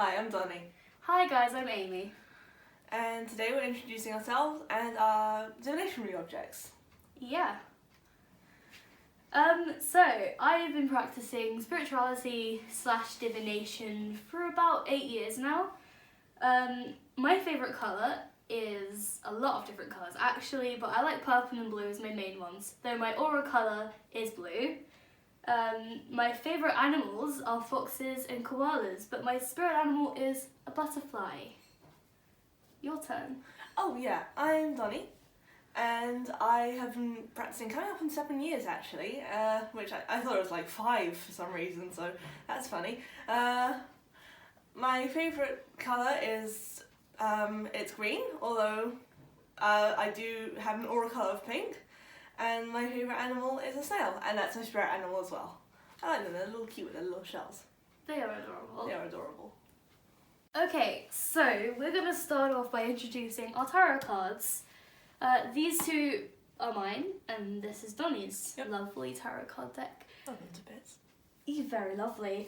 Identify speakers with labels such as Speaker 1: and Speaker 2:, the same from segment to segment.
Speaker 1: Hi, I'm Donnie,
Speaker 2: Hi guys, I'm Amy.
Speaker 1: and today we're introducing ourselves and our divination objects.
Speaker 2: Yeah. So I've been practicing spirituality / divination for about 8 years now. My favourite colour is a lot of different colours actually, but I like purple and blue as my main ones, though my aura colour is blue. My favourite animals are foxes and koalas, but my spirit animal is a butterfly. Your turn.
Speaker 1: Oh yeah, I'm Donnie, and I have been practicing coming up in 7 years actually, which I thought it was like 5 for some reason, so that's funny. My favourite colour is, it's green, although I do have an aura colour of pink. And my favourite animal is a snail, and that's my spirit animal as well. I like them, they're a little cute with their little shells.
Speaker 2: They are adorable.
Speaker 1: They are adorable.
Speaker 2: Okay, so we're going to start off by introducing our tarot cards. These two are mine, and this is Donnie's lovely tarot card deck.
Speaker 1: Love them to bits.
Speaker 2: Very lovely.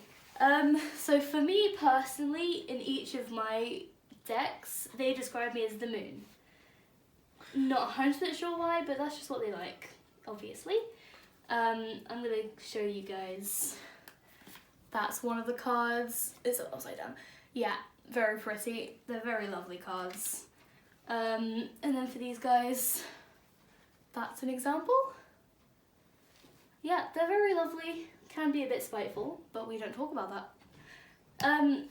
Speaker 2: So for me personally, in each of my decks, they describe me as the moon. Not 100% sure why, but that's just what they like, obviously. I'm going to show you guys. That's one of the cards. It's upside down. Yeah, very pretty. They're very lovely cards. And then for these guys, that's an example. Yeah, they're very lovely. Can be a bit spiteful, but we don't talk about that.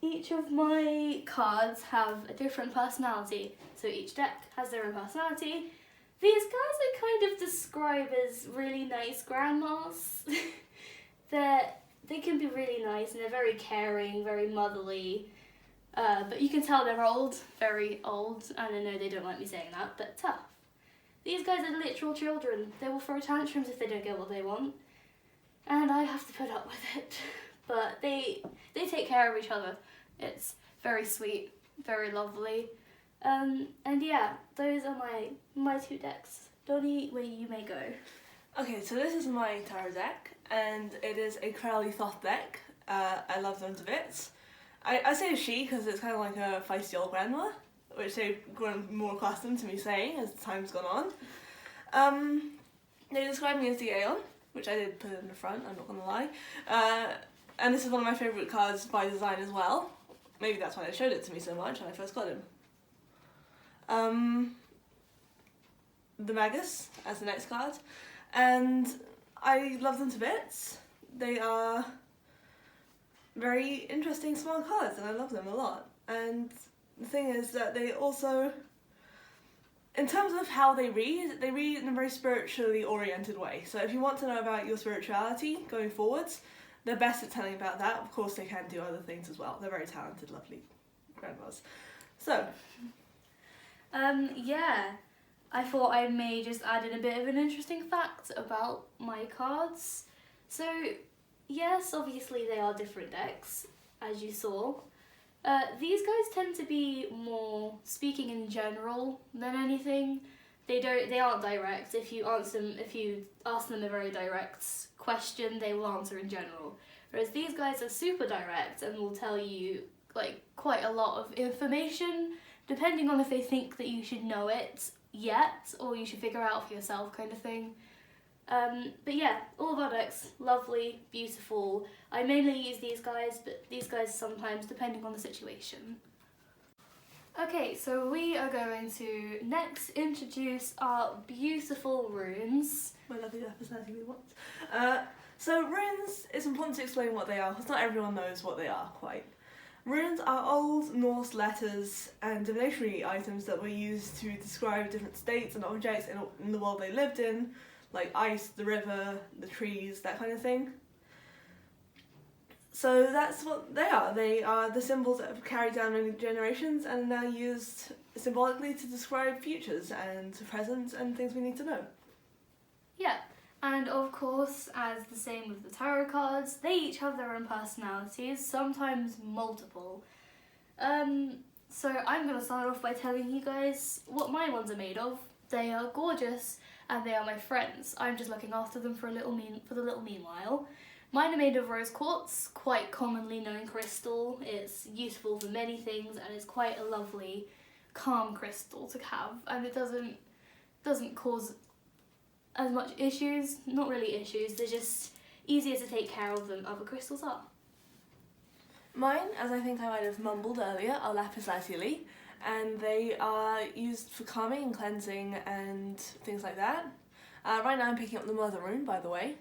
Speaker 2: Each of my cards have a different personality, so each deck has their own personality. These guys I kind of describe as really nice grandmas. They can be really nice and they're very caring, very motherly, but you can tell they're old, very old, and I know they don't like me saying that, but tough. These guys are literal children. They will throw tantrums if they don't get what they want, and I have to put up with it. But they take care of each other. It's very sweet, very lovely. And yeah, those are my two decks. Donnie, where you may go.
Speaker 1: Okay, so this is my tarot deck, and it is a Crowley Thoth deck. I love them to bits. I say she because it's kind of like a feisty old grandma, which they've grown more accustomed to me saying as time's gone on. They describe me as the Aeon, which I did put in the front, I'm not gonna lie. And this is one of my favourite cards by design as well. Maybe that's why they showed it to me so much when I first got him. The Magus as the next card, and I love them to bits. They are very interesting small cards and I love them a lot. And the thing is that they also, in terms of how they read in a very spiritually oriented way. So if you want to know about your spirituality going forwards, they're best at telling about that. Of course they can do other things as well. They're very talented, lovely grandmas. So,
Speaker 2: yeah, I thought I may just add in a bit of an interesting fact about my cards. So, yes, obviously they are different decks, as you saw. These guys tend to be more speaking in general than anything. They aren't direct. If you ask them a very direct question, they will answer in general. Whereas these guys are super direct and will tell you like quite a lot of information, depending on if they think that you should know it yet or you should figure out for yourself, kind of thing. But yeah, all of our decks, lovely, beautiful. I mainly use these guys, but these guys sometimes, depending on the situation. Okay, so we are going to next introduce our beautiful runes.
Speaker 1: my lovely personality we want. So runes, it's important to explain what they are because not everyone knows what they are quite. Runes are old Norse letters and divinatory items that were used to describe different states and objects in the world they lived in, like ice, the river, the trees, that kind of thing. So that's what they are. They are the symbols that have carried down many generations and are now used symbolically to describe futures and presents and things we need to know.
Speaker 2: Yeah, and of course, as the same with the tarot cards, they each have their own personalities, sometimes multiple. So I'm going to start off by telling you guys what my ones are made of. They are gorgeous and they are my friends. I'm just looking after them for the little meanwhile. Mine are made of rose quartz, quite commonly known crystal. It's useful for many things and it's quite a lovely, calm crystal to have, and it doesn't cause as much issues. Not really issues, they're just easier to take care of than other crystals are.
Speaker 1: Mine, as I think I might have mumbled earlier, are lapis lazuli, and they are used for calming and cleansing and things like that. Right now I'm picking up the Mother Rune, by the way,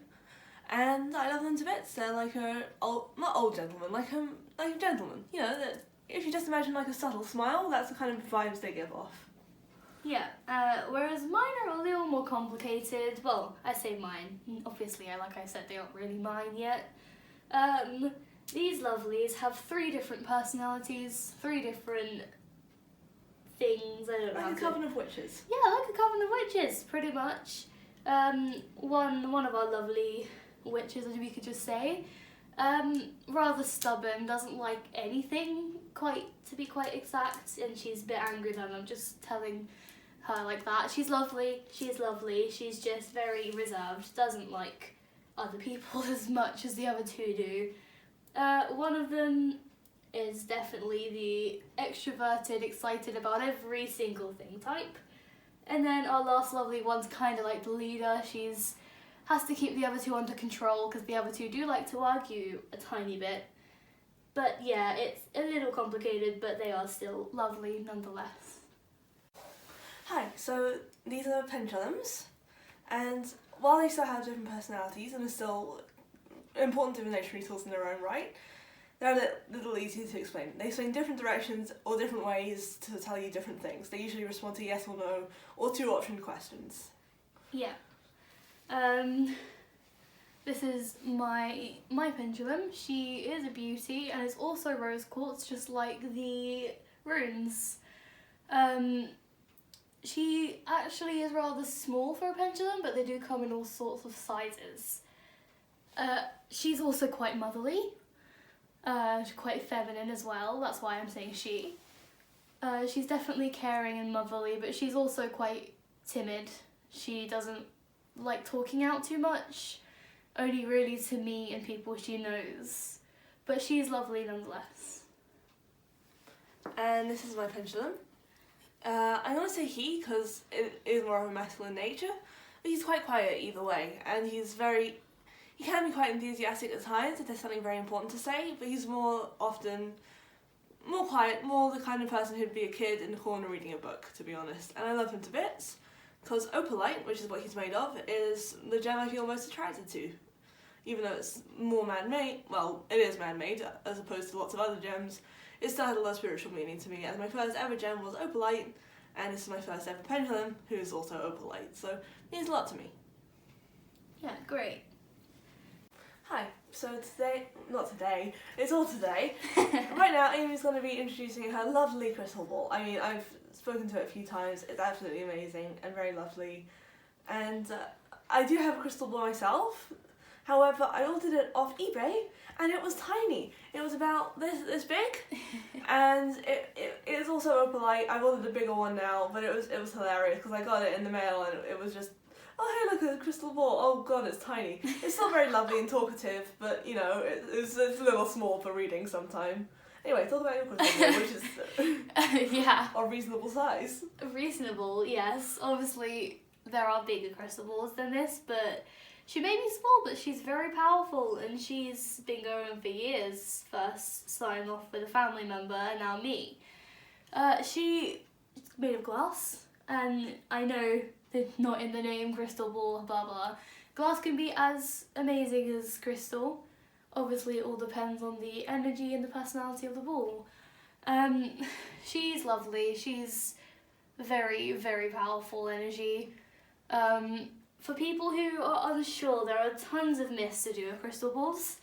Speaker 1: and I love them to bits. They're like not old gentleman, like a gentleman. You know, that if you just imagine like a subtle smile, that's the kind of vibes they give off.
Speaker 2: Yeah, whereas mine are a little more complicated. Well, I say mine. Obviously, like I said, they aren't really mine yet. These lovelies have 3 different personalities, 3 different things. I don't know.
Speaker 1: Like a coven of witches.
Speaker 2: Yeah, like a coven of witches, pretty much. One of our lovely witches, as we could just say, rather stubborn, doesn't like anything, to be quite exact, and she's a bit angry that I'm just telling her like that. She's lovely, she's just very reserved, doesn't like other people as much as the other 2 do. One of them is definitely the extroverted, excited about every single thing type. And then our last lovely one's kind of like the leader. Has to keep the other 2 under control because the other 2 do like to argue a tiny bit. But yeah, it's a little complicated, but they are still lovely nonetheless.
Speaker 1: Hi, so these are pendulums, and while they still have different personalities and are still important divinatory tools in their own right, they're a little easier to explain. They swing different directions or different ways to tell you different things. They usually respond to yes or no or 2 option questions.
Speaker 2: Yeah. This is my pendulum. She is a beauty and it's also rose quartz, just like the runes. She actually is rather small for a pendulum, but they do come in all sorts of sizes. She's also quite motherly. She's quite feminine as well, that's why I'm saying she. She's definitely caring and motherly, but she's also quite timid. She doesn't like talking out too much, only really to me and people she knows. But she's lovely nonetheless.
Speaker 1: And this is my pendulum. I'm going to say he because it is more of a masculine nature, but he's quite quiet either way, and he can be quite enthusiastic at times if there's something very important to say, but he's more often more quiet, more the kind of person who'd be a kid in the corner reading a book, to be honest. And I love him to bits, because opalite, which is what he's made of, is the gem I feel most attracted to. Even though it's more man-made, well, it is man-made, as opposed to lots of other gems, it still had a lot of spiritual meaning to me, as my first ever gem was opalite, and this is my first ever pendulum, who is also opalite, so it means a lot to me.
Speaker 2: Yeah, great.
Speaker 1: Hi, so it's all today. Right now, Amy's going to be introducing her lovely crystal ball. I mean, I've spoken to it a few times, it's absolutely amazing and very lovely. And I do have a crystal ball myself, however, I ordered it off eBay and it was tiny. It was about this big, and it is also opalite. I've ordered a bigger one now, but it was hilarious because I got it in the mail and it was just, oh hey, look at the crystal ball. Oh god, it's tiny. It's still very lovely and talkative, but you know, it's a little small for reading sometime. Anyway, talk about your crystal ball, which is
Speaker 2: yeah,
Speaker 1: a reasonable size.
Speaker 2: Reasonable, yes. Obviously, there are bigger crystal balls than this, but she may be small, but she's very powerful, and she's been going for years. First starting off with a family member, and now me. She's made of glass, and I know it's not in the name, crystal ball, blah blah. Glass can be as amazing as crystal. Obviously, it all depends on the energy and the personality of the ball. She's lovely. She's very, very powerful energy. For people who are unsure, there are tons of myths to do with crystal balls.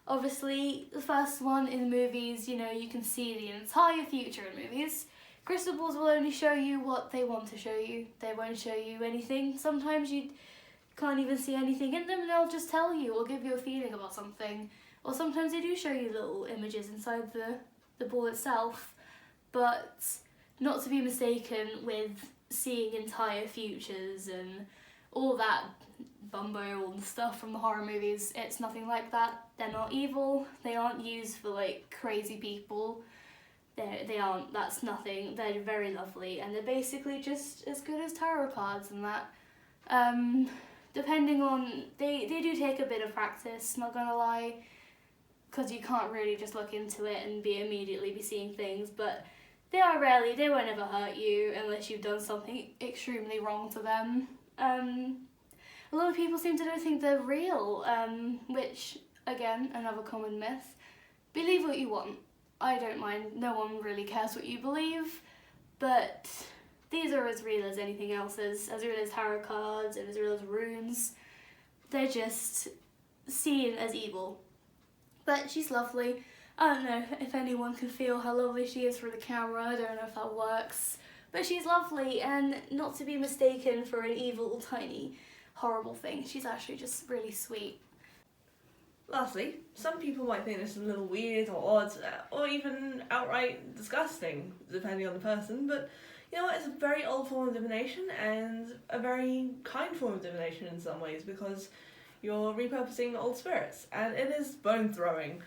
Speaker 2: Obviously, the first one in the movies, you know, you can see the entire future in movies. Crystal balls will only show you what they want to show you. They won't show you anything. Sometimes you can't even see anything in them and they'll just tell you or give you a feeling about something. Or sometimes they do show you little images inside the ball itself. But not to be mistaken with seeing entire futures and all that bumbo and stuff from the horror movies. It's nothing like that. They're not evil. They aren't used for like crazy people. They aren't. That's nothing. They're very lovely, and they're basically just as good as tarot cards and that. Depending on they do take a bit of practice. Not gonna lie, because you can't really just look into it and immediately be seeing things, but they won't ever hurt you unless you've done something extremely wrong to them. A lot of people seem to don't think they're real, which, again, another common myth. Believe what you want. I don't mind, no one really cares what you believe, but these are as real as anything else, as real as tarot cards and as real as runes. They're just seen as evil. But she's lovely. I don't know if anyone can feel how lovely she is through the camera. I don't know if that works. But she's lovely, and not to be mistaken for an evil, tiny, horrible thing. She's actually just really sweet.
Speaker 1: Lastly, some people might think this is a little weird or odd, or even outright disgusting, depending on the person, but you know what, it's a very old form of divination, and a very kind form of divination in some ways, because you're repurposing old spirits, and it is bone throwing.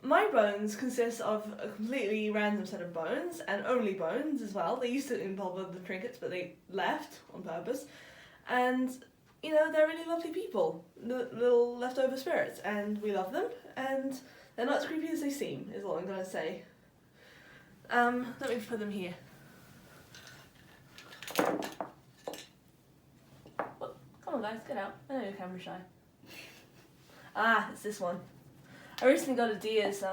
Speaker 1: My bones consist of a completely random set of bones, and only bones as well. They used to involve other trinkets, but they left on purpose, and you know, they're really lovely people, little leftover spirits, and we love them, and they're not as creepy as they seem, is all I'm gonna say. Let me put them here. Well, come on guys, get out. I know you're camera shy. Ah, it's this one. I recently got a deer's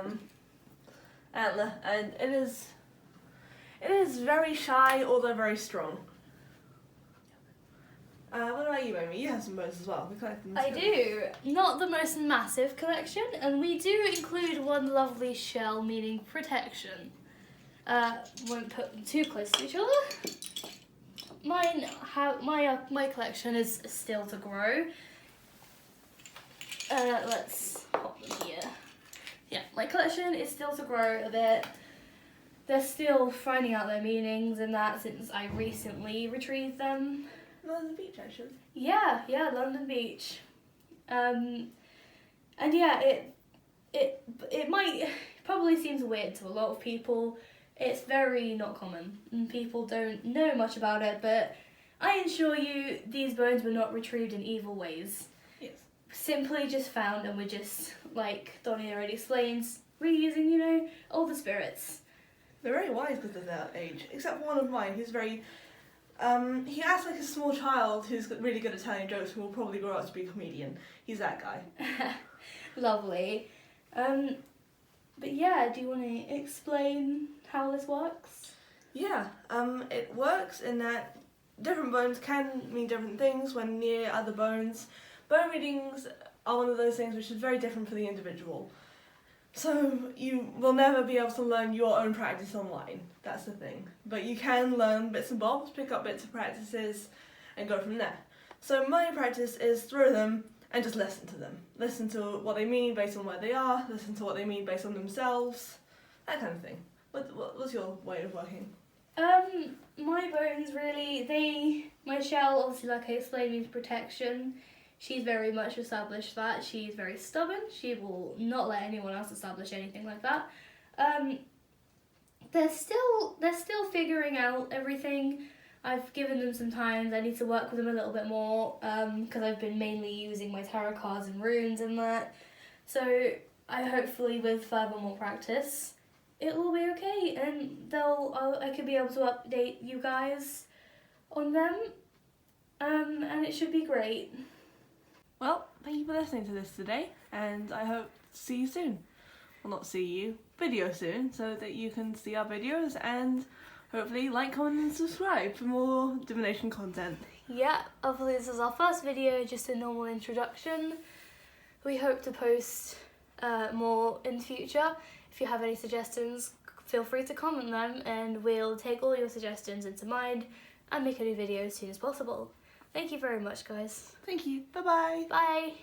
Speaker 1: antler, and it is very shy, although very strong. What about you, Aimee? You have some bones as well. We collect them
Speaker 2: I do. Not the most massive collection, and we do include one lovely shell, meaning protection. Won't put them too close to each other. My collection is still to grow. Let's pop them here. Yeah, my collection is still to grow a bit. They're still finding out their meanings and that since I recently retrieved them.
Speaker 1: London Beach, actually.
Speaker 2: Yeah, London Beach. And yeah, it might probably seems weird to a lot of people. It's very not common, and people don't know much about it, but I assure you, these bones were not retrieved in evil ways.
Speaker 1: Yes.
Speaker 2: Simply just found, and we're just, like Donnie already explains, reusing, you know, older spirits.
Speaker 1: They're very wise because of their age, except for one of mine who's very... he acts like a small child who's really good at telling jokes and will probably grow up to be a comedian. He's that guy.
Speaker 2: Lovely. But yeah, do you want to explain how this works?
Speaker 1: Yeah, it works in that different bones can mean different things when near other bones. Bone readings are one of those things which is very different for the individual. So you will never be able to learn your own practice online, that's the thing. But you can learn bits and bobs, pick up bits of practices and go from there. So my practice is through them and just listen to them. Listen to what they mean based on where they are, listen to what they mean based on themselves, that kind of thing. What's your way of working?
Speaker 2: My bones really, my shell obviously like I explained means protection. She's very much established that. She's very stubborn. She will not let anyone else establish anything like that. They're still figuring out everything. I've given them some time. I need to work with them a little bit more because I've been mainly using my tarot cards and runes and that. So I hopefully with further more practice, it will be okay, and I could be able to update you guys on them, and it should be great.
Speaker 1: Well, thank you for listening to this today, and I hope to see you soon. Well, not see you, video soon, so that you can see our videos and hopefully like, comment and subscribe for more divination content.
Speaker 2: Yeah, obviously this is our first video, just a normal introduction. We hope to post more in the future. If you have any suggestions, feel free to comment them, and we'll take all your suggestions into mind and make a new video as soon as possible. Thank you very much, guys.
Speaker 1: Thank you. Bye-bye.
Speaker 2: Bye.